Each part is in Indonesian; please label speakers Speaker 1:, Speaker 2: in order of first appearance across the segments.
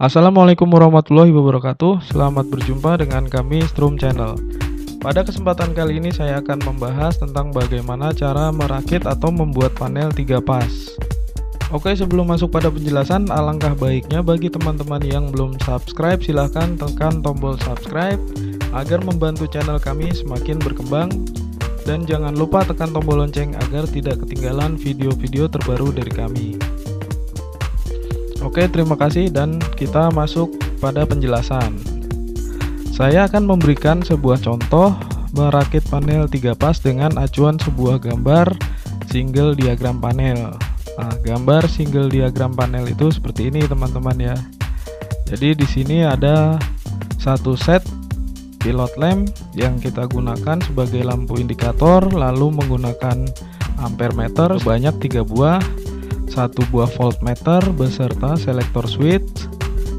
Speaker 1: Assalamualaikum warahmatullahi wabarakatuh. Selamat berjumpa dengan kami Strum Channel. Pada kesempatan kali ini saya akan membahas tentang bagaimana cara merakit atau membuat panel 3 pas. Oke, sebelum masuk pada penjelasan, alangkah baiknya bagi teman-teman yang belum subscribe, silahkan tekan tombol subscribe agar membantu channel kami semakin berkembang. Dan jangan lupa tekan tombol lonceng agar tidak ketinggalan video-video terbaru dari kami. Oke, terima kasih dan kita masuk pada penjelasan. Saya akan memberikan sebuah contoh merakit panel 3 pas dengan acuan sebuah gambar single diagram panel. Nah, gambar single diagram panel itu seperti ini, teman-teman ya. Jadi di sini ada satu set pilot lamp yang kita gunakan sebagai lampu indikator, lalu menggunakan ampere meter sebanyak 3 buah. Satu buah voltmeter beserta selektor switch.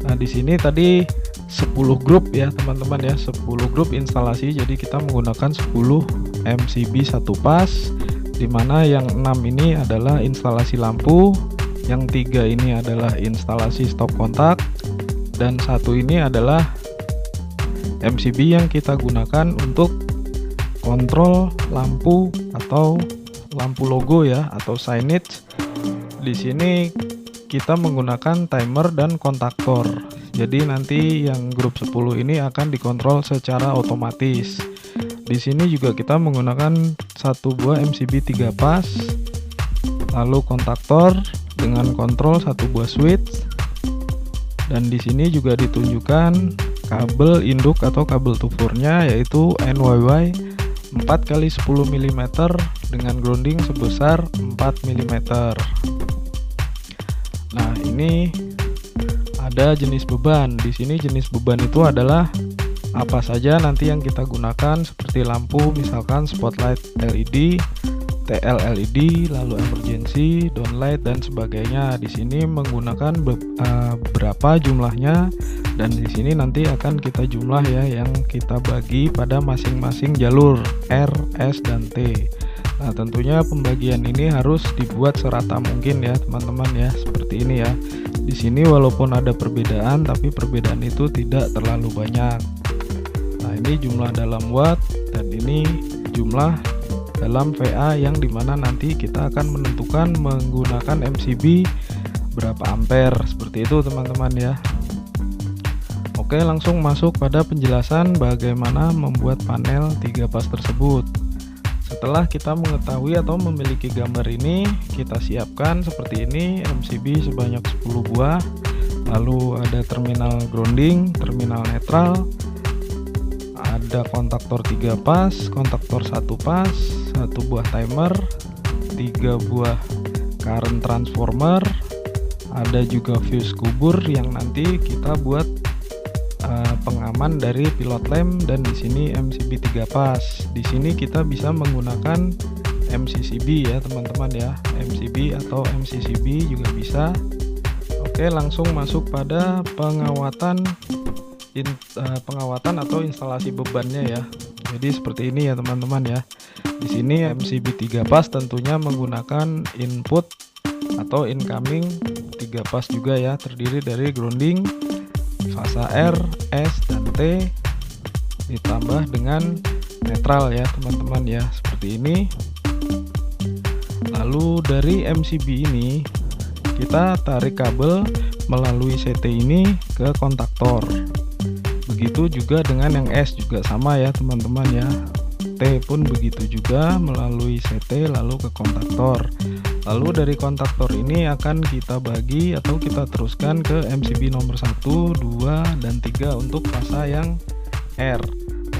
Speaker 1: Nah, di sini tadi 10 grup ya, teman-teman ya, 10 grup instalasi. Jadi kita menggunakan 10 MCB satu pas, dimana yang 6 ini adalah instalasi lampu, yang 3 ini adalah instalasi stop kontak, dan satu ini adalah MCB yang kita gunakan untuk kontrol lampu atau lampu logo ya, atau signage. Di sini kita menggunakan timer dan kontaktor. Jadi nanti yang grup 10 ini akan dikontrol secara otomatis. Di sini juga kita menggunakan satu buah MCB 3 pas, lalu kontaktor dengan kontrol satu buah switch. Dan di sini juga ditunjukkan kabel induk atau kabel tufurnya, yaitu NYY 4x10 mm dengan grounding sebesar 4 mm. Nah, ini ada jenis beban. Di sini jenis beban itu adalah apa saja nanti yang kita gunakan, seperti lampu misalkan spotlight LED, TL LED, lalu emergency, downlight dan sebagainya. Di sini menggunakan berapa jumlahnya, dan di sini nanti akan kita jumlah ya, yang kita bagi pada masing-masing jalur R, S dan T. Nah, tentunya pembagian ini harus dibuat serata mungkin ya, teman-teman ya, seperti ini ya. Di sini walaupun ada perbedaan, tapi perbedaan itu tidak terlalu banyak. Nah, ini jumlah dalam watt dan ini jumlah dalam VA, yang dimana nanti kita akan menentukan menggunakan MCB berapa ampere, seperti itu teman-teman ya. Oke, langsung masuk pada penjelasan bagaimana membuat panel 3 pas tersebut. Setelah kita mengetahui atau memiliki gambar ini, kita siapkan seperti ini MCB sebanyak 10 buah. Lalu ada terminal grounding, terminal netral, ada kontaktor 3 pas, kontaktor 1 pas, 1 buah timer, 3 buah current transformer, ada juga fuse kubur yang nanti kita buat pengaman dari pilot lamp, dan di sini MCB 3 pas. Di sini kita bisa menggunakan MCCB ya, teman-teman ya. MCB atau MCCB juga bisa. Oke, langsung masuk pada pengawatan atau instalasi bebannya ya. Jadi seperti ini ya, teman-teman ya. Di sini MCB 3 pas tentunya menggunakan input atau incoming 3 pas juga ya, terdiri dari grounding, fasa R, S, dan T, ditambah dengan netral ya, teman-teman ya, seperti ini. Lalu dari MCB ini kita tarik kabel melalui CT ini ke kontaktor. Begitu juga dengan yang S, juga sama ya teman-teman ya. T pun begitu juga, melalui CT lalu ke kontaktor. Lalu dari kontaktor ini akan kita bagi atau kita teruskan ke MCB nomor 1, 2, dan 3 untuk fasa yang R.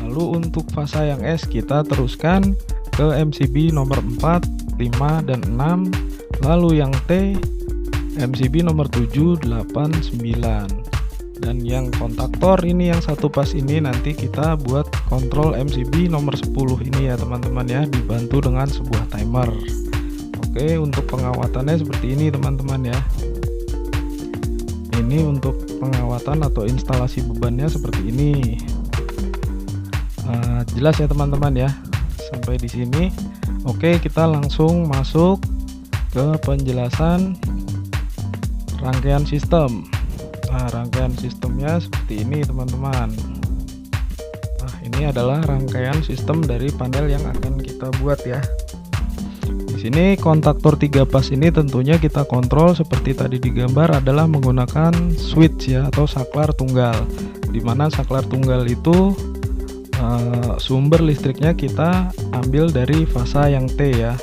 Speaker 1: Lalu untuk fasa yang S kita teruskan ke MCB nomor 4, 5, dan 6. Lalu yang T MCB nomor 7, 8, 9. Dan yang kontaktor ini yang satu pas ini nanti kita buat kontrol MCB nomor 10 ini ya, teman-teman ya, dibantu dengan sebuah timer. Oke, untuk pengawatannya seperti ini teman-teman ya. Ini untuk pengawatan atau instalasi bebannya seperti ini. Jelas ya teman-teman ya, sampai di sini. Oke, kita langsung masuk ke penjelasan rangkaian sistem. Nah, rangkaian sistemnya seperti ini teman-teman. Nah, ini adalah rangkaian sistem dari panel yang akan kita buat ya. Di sini kontaktor 3 pas ini tentunya kita kontrol seperti tadi digambar adalah menggunakan switch ya, atau saklar tunggal. Dimana saklar tunggal itu sumber listriknya kita ambil dari fasa yang T ya.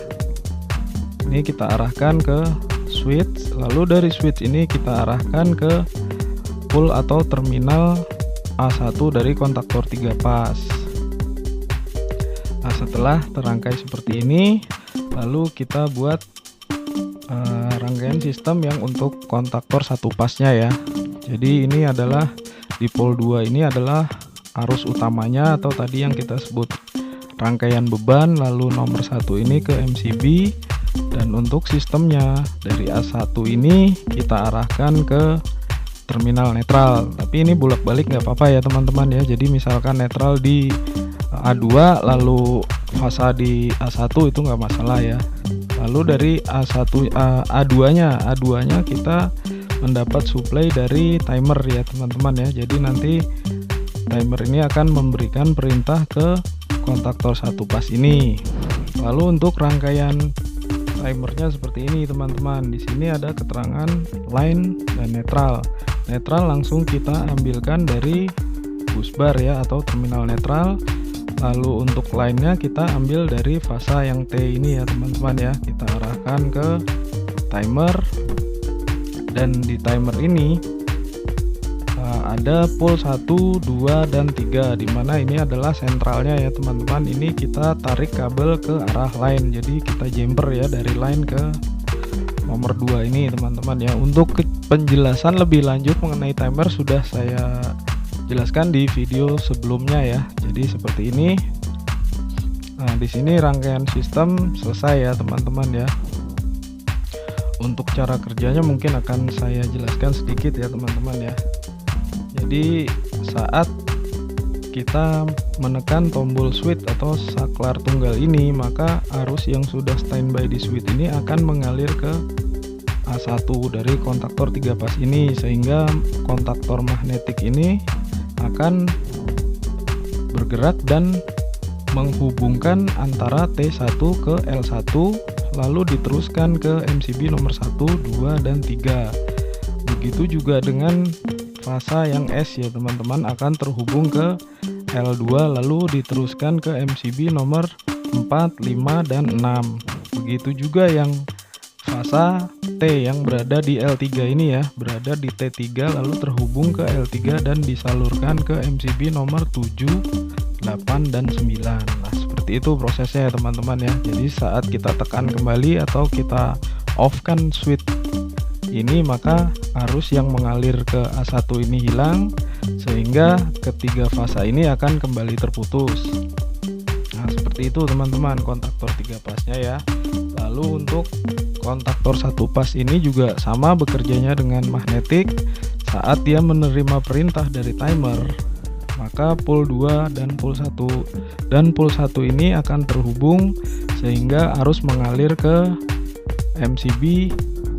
Speaker 1: Ini kita arahkan ke switch, lalu dari switch ini kita arahkan ke pul atau terminal A1 dari kontaktor 3 pas. Nah, setelah terangkai seperti ini, lalu kita buat rangkaian sistem yang untuk kontaktor 1 pasnya ya. Jadi ini adalah di pul 2 ini adalah arus utamanya atau tadi yang kita sebut rangkaian beban, lalu nomor 1 ini ke MCB, dan untuk sistemnya dari A1 ini kita arahkan ke terminal netral. Tapi ini bolak-balik nggak apa-apa ya teman-teman ya. Jadi misalkan netral di A2 lalu fasa di A1 itu nggak masalah ya. Lalu dari A2-nya kita mendapat supply dari timer ya teman-teman ya. Jadi nanti timer ini akan memberikan perintah ke kontaktor 1 pas ini. Lalu untuk rangkaian timernya seperti ini teman-teman. Di sini ada keterangan line dan netral. Netral langsung kita ambilkan dari busbar ya, atau terminal netral. Lalu untuk line-nya kita ambil dari fasa yang T ini ya teman-teman ya. Kita arahkan ke timer, dan di timer ini ada pul 1, 2, dan 3, dimana ini adalah sentralnya ya teman-teman. Ini kita tarik kabel ke arah line, jadi kita jumper ya dari line ke nomor 2 ini teman-teman ya. Untuk penjelasan lebih lanjut mengenai timer sudah saya jelaskan di video sebelumnya ya. Jadi seperti ini. Nah, di sini rangkaian sistem selesai ya teman-teman ya. Untuk cara kerjanya mungkin akan saya jelaskan sedikit ya teman-teman ya. Jadi saat kita menekan tombol switch atau saklar tunggal ini, maka arus yang sudah standby di switch ini akan mengalir ke A1 dari kontaktor 3 pas ini, sehingga kontaktor magnetik ini akan bergerak dan menghubungkan antara T1 ke L1, lalu diteruskan ke MCB nomor 1, 2, dan 3. Begitu juga dengan fasa yang S ya teman-teman, akan terhubung ke L2 lalu diteruskan ke MCB nomor 4, 5, dan 6. Begitu juga yang fasa T yang berada di L3 ini ya, berada di T3 lalu terhubung ke L3 dan disalurkan ke MCB nomor 7, 8, dan 9. Nah, seperti itu prosesnya ya teman-teman ya. Jadi saat kita tekan kembali atau kita off kan switch ini, maka arus yang mengalir ke A1 ini hilang, sehingga ketiga fasa ini akan kembali terputus. Nah, seperti itu teman-teman kontaktor 3 pasnya ya. Lalu untuk kontaktor 1 pas ini juga sama bekerjanya dengan magnetik. Saat dia menerima perintah dari timer, maka pul 2 dan pul 1 ini akan terhubung sehingga arus mengalir ke MCB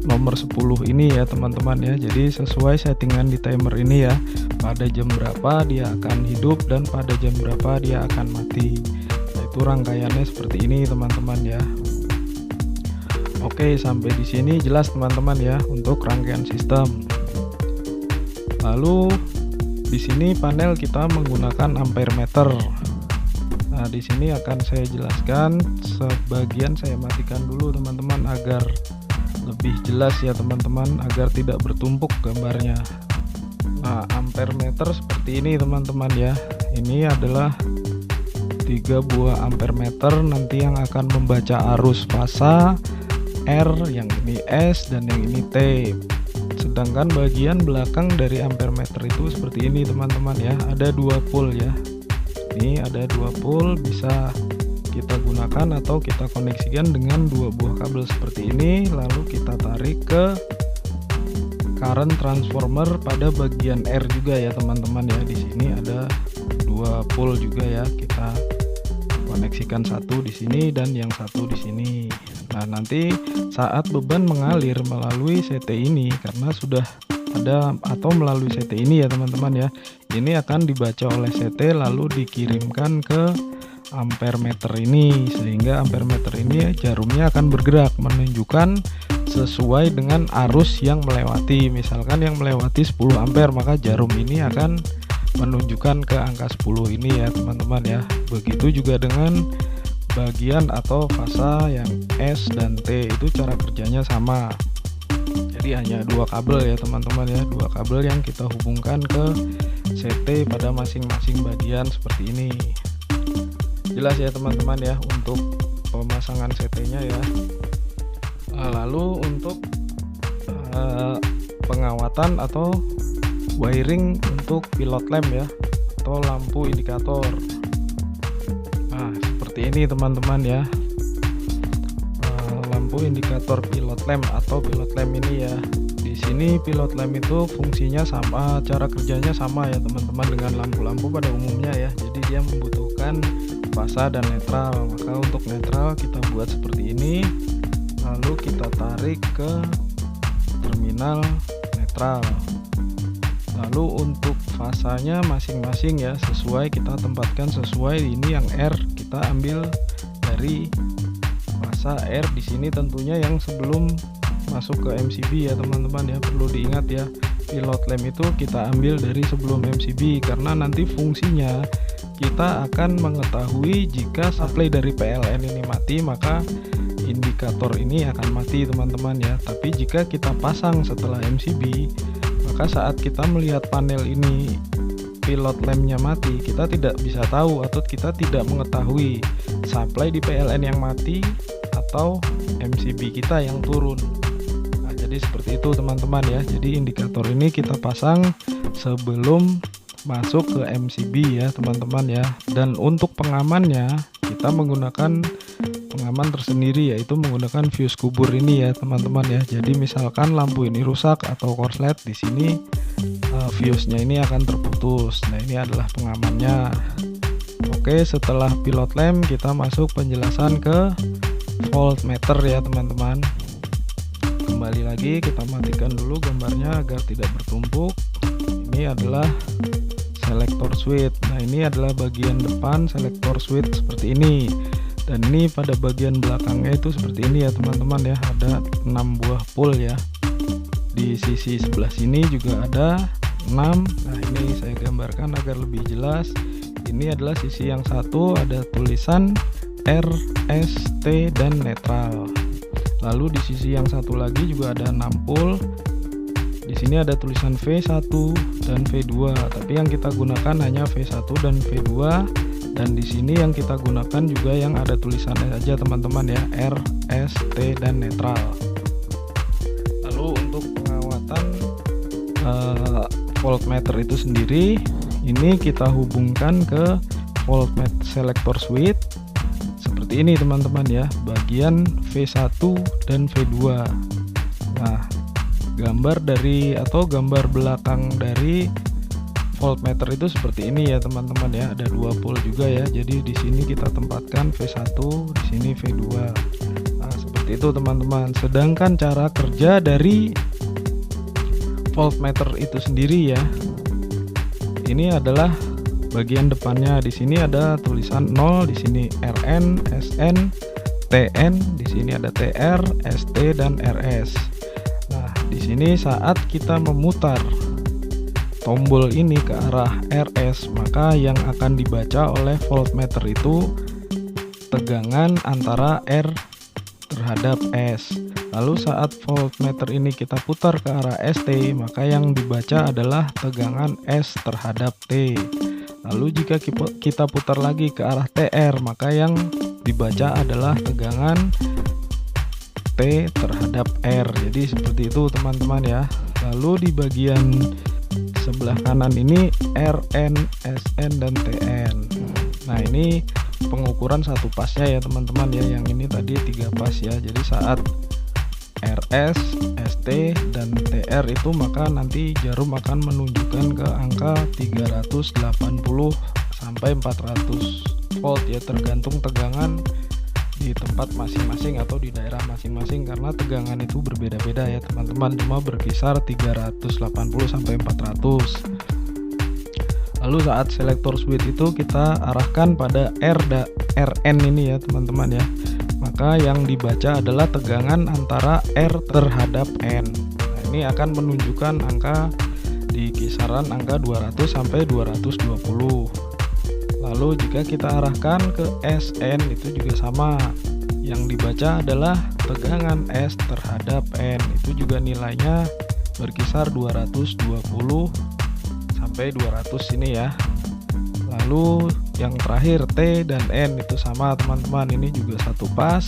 Speaker 1: nomor 10 ini ya teman-teman ya. Jadi sesuai settingan di timer ini ya, pada jam berapa dia akan hidup dan pada jam berapa dia akan mati. Nah, itu rangkaiannya seperti ini teman-teman ya. Oke, sampai di sini jelas teman-teman ya untuk rangkaian sistem. Lalu di sini panel kita menggunakan ampere meter. Nah, di sini akan saya jelaskan, sebagian saya matikan dulu teman-teman agar lebih jelas ya teman-teman, agar tidak bertumpuk gambarnya. Nah, ampere meter seperti ini teman-teman ya. Ini adalah 3 buah ampere meter nanti yang akan membaca arus fasa R, yang ini S, dan yang ini T. Sedangkan bagian belakang dari ampere meter itu seperti ini teman-teman ya. Ada 2 pul ya. Ini ada 2 pul, bisa kita gunakan atau kita koneksikan dengan 2 buah kabel seperti ini, lalu kita tarik ke current transformer pada bagian R juga ya teman-teman ya. Di sini ada 2 pul juga ya, kita koneksikan satu di sini dan yang satu di sini. Nah, nanti saat beban mengalir melalui CT ini, karena sudah pada atau melalui CT ini ya teman-teman ya. Ini akan dibaca oleh CT lalu dikirimkan ke ampermeter ini, sehingga ampermeter ini jarumnya akan bergerak menunjukkan sesuai dengan arus yang melewati. Misalkan yang melewati 10 ampere, maka jarum ini akan menunjukkan ke angka 10 ini ya teman-teman ya. Begitu juga dengan bagian atau fasa yang S dan T, itu cara kerjanya sama. Jadi hanya dua kabel ya teman-teman ya, dua kabel yang kita hubungkan ke CT pada masing-masing bagian seperti ini. Jelas ya teman-teman ya untuk pemasangan CT-nya ya. Lalu untuk pengawatan atau wiring untuk pilot lamp ya, atau lampu indikator. Nah seperti ini teman-teman ya, lampu indikator pilot lamp atau pilot lamp ini ya. Di sini pilot lamp itu fungsinya sama, cara kerjanya sama ya teman-teman dengan lampu-lampu pada umumnya ya. Jadi dia membutuhkan fasa dan netral. Maka untuk netral kita buat seperti ini, lalu kita tarik ke terminal netral. Lalu untuk fasanya masing-masing ya sesuai, kita tempatkan sesuai. Ini yang R kita ambil dari fasa R di sini tentunya yang sebelum masuk ke MCB ya teman-teman ya. Perlu diingat ya, pilot lamp itu kita ambil dari sebelum MCB karena nanti fungsinya kita akan mengetahui jika supply dari PLN ini mati, maka indikator ini akan mati teman-teman ya. Tapi jika kita pasang setelah MCB, maka saat kita melihat panel ini pilot lampnya mati, kita tidak bisa tahu atau kita tidak mengetahui supply di PLN yang mati atau MCB kita yang turun. Nah, jadi seperti itu teman-teman ya. Jadi indikator ini kita pasang sebelum masuk ke MCB ya teman-teman ya. Dan untuk pengamannya kita menggunakan pengaman tersendiri, yaitu menggunakan fuse kubur ini ya teman-teman ya. Jadi misalkan lampu ini rusak atau korslet, di sini fuse-nya ini akan terputus. Nah ini adalah pengamannya. Oke, setelah pilot lamp kita masuk penjelasan ke voltmeter ya teman-teman. Kembali lagi kita matikan dulu gambarnya agar tidak bertumpuk. Ini adalah selektor switch. Nah ini adalah bagian depan selektor switch seperti ini. Dan ini pada bagian belakangnya itu seperti ini ya teman-teman ya. Ada 6 buah pole ya. Di sisi sebelah sini juga ada 6. Nah ini saya gambarkan agar lebih jelas. Ini adalah sisi yang satu, ada tulisan R, S, T, dan netral. Lalu di sisi yang satu lagi juga ada 6 pole. Di sini ada tulisan V1 dan V2. Tapi yang kita gunakan hanya V1 dan V2. Dan di sini yang kita gunakan juga yang ada tulisannya aja teman-teman ya, R, S, T, dan netral. Lalu untuk pengawatan voltmeter itu sendiri, ini kita hubungkan ke voltmeter selector switch seperti ini teman-teman ya, bagian V1 dan V2. Nah gambar dari atau gambar belakang dari voltmeter itu seperti ini ya teman-teman ya. Ada 2 pole juga ya. Jadi di sini kita tempatkan V1, di sini V2. Nah, seperti itu teman-teman. Sedangkan cara kerja dari voltmeter itu sendiri ya. Ini adalah bagian depannya. Di sini ada tulisan 0, di sini RN, SN, TN, di sini ada TR, ST, dan RS. Nah, di sini saat kita memutar tombol ini ke arah RS, maka yang akan dibaca oleh voltmeter itu tegangan antara R terhadap S. Lalu saat voltmeter ini kita putar ke arah ST, maka yang dibaca adalah tegangan S terhadap T. Lalu jika kita putar lagi ke arah TR, maka yang dibaca adalah tegangan T terhadap R. Jadi seperti itu teman-teman ya. Lalu di bagian sebelah kanan ini RN, SN, dan TN. Nah ini pengukuran satu pasnya ya teman-teman ya. Yang ini tadi 3 pas ya. Jadi saat RS, ST, dan TR itu maka nanti jarum akan menunjukkan ke angka 380 sampai 400 volt ya, tergantung tegangan di tempat masing-masing atau di daerah masing-masing, karena tegangan itu berbeda-beda ya teman-teman, cuma berkisar 380 sampai 400. Lalu saat selector switch itu kita arahkan pada Rn ini ya teman-teman ya, maka yang dibaca adalah tegangan antara R terhadap N. Nah, ini akan menunjukkan angka di kisaran angka 200 sampai 220. Lalu jika kita arahkan ke Sn itu juga sama, yang dibaca adalah tegangan S terhadap N, itu juga nilainya berkisar 220 sampai 200 ini ya. Lalu yang terakhir T dan N itu sama teman-teman, ini juga satu pas,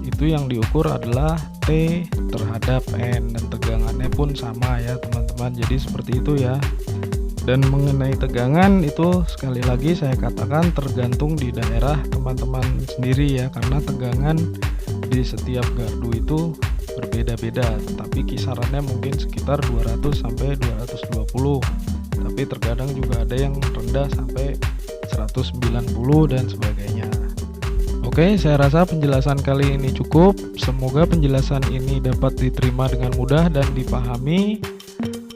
Speaker 1: itu yang diukur adalah T terhadap N dan tegangannya pun sama ya teman-teman. Jadi seperti itu ya. Dan mengenai tegangan itu sekali lagi saya katakan tergantung di daerah teman-teman sendiri ya, karena tegangan di setiap gardu itu berbeda-beda, tapi kisarannya mungkin sekitar 200 sampai 220, tapi terkadang juga ada yang rendah sampai 190 dan sebagainya. Oke, saya rasa penjelasan kali ini cukup. Semoga penjelasan ini dapat diterima dengan mudah dan dipahami.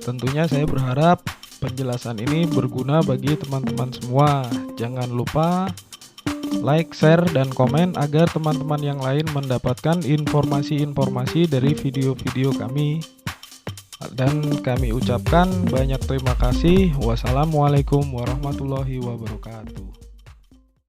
Speaker 1: Tentunya saya berharap penjelasan ini berguna bagi teman-teman semua. Jangan lupa like, share, dan komen agar teman-teman yang lain mendapatkan informasi-informasi dari video-video kami. Dan kami ucapkan banyak terima kasih. Wassalamualaikum warahmatullahi wabarakatuh.